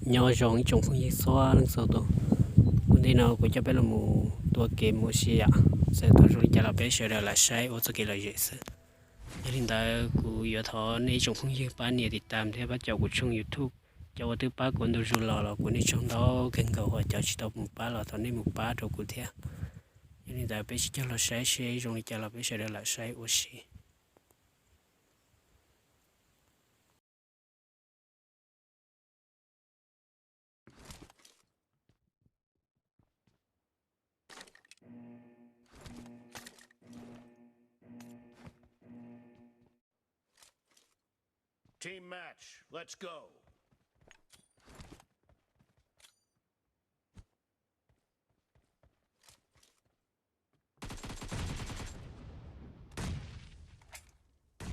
nhỏ rong trong phương nhiệt xóa lần sau đó vấn đề nào cũng cho bé là một tua game một xí à sẽ tôi rồi cho là bé sẽ là sai ở chỗ kia là gì sự hiện tại của giờ thọ này trong phương nhiệt bán nhiệt thì tạm theo bắt đầu của trong YouTube cho tôi bắt con tôi rồi là của này trong đó kênh cầu họ cho chỉ tao một bá là thọ này một bá rồi của thế hiện tại bé sẽ cho là sai rồi cho là bé sẽ là sai ở xí. Team match, let's go.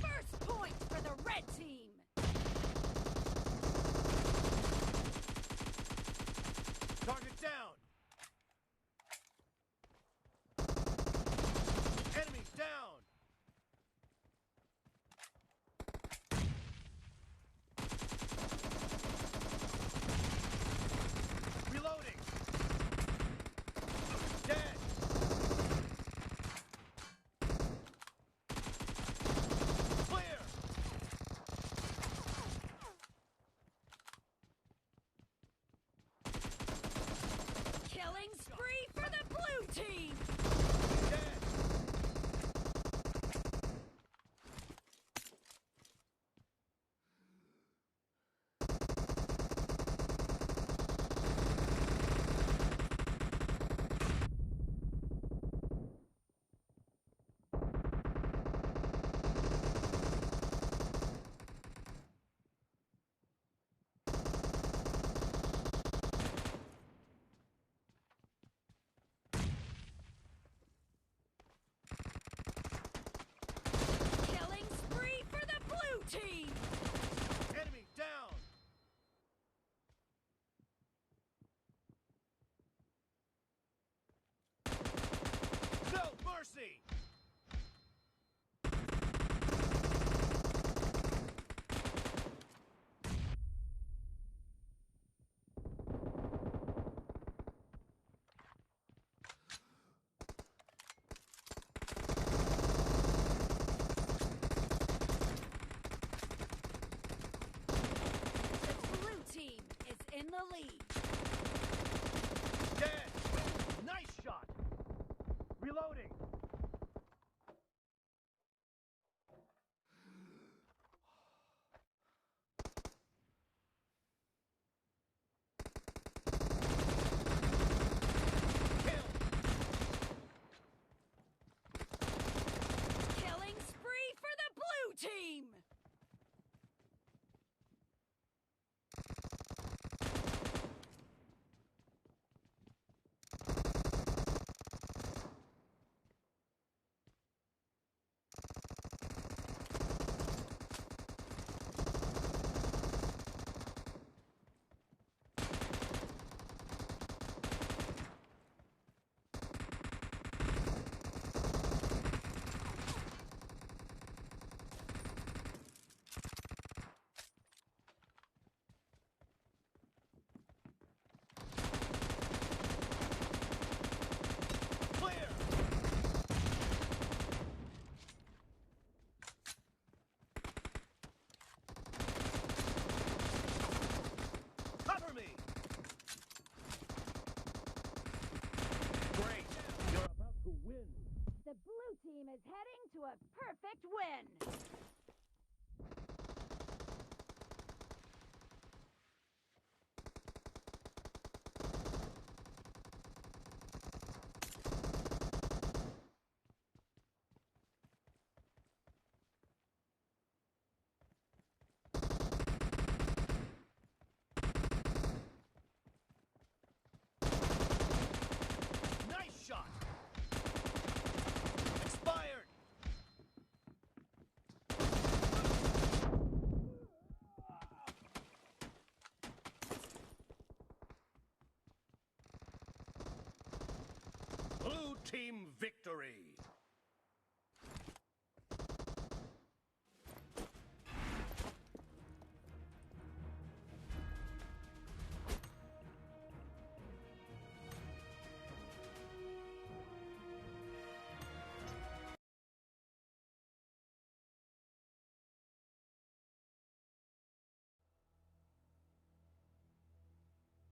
First point for the red team. Target down. Enemies down. Reloading. Dead. Clear. Killing spree for the blue team. Dead. Killing spree for the blue team. Enemy down. No mercy. The blue team is in the lead. Dead. Nice shot. Reloading. Kill. Killing spree for the blue team. Clear. Cover me. Great. You're about to win. The blue team is heading to a perfect win. Nice shot. Expired. Blue team victory.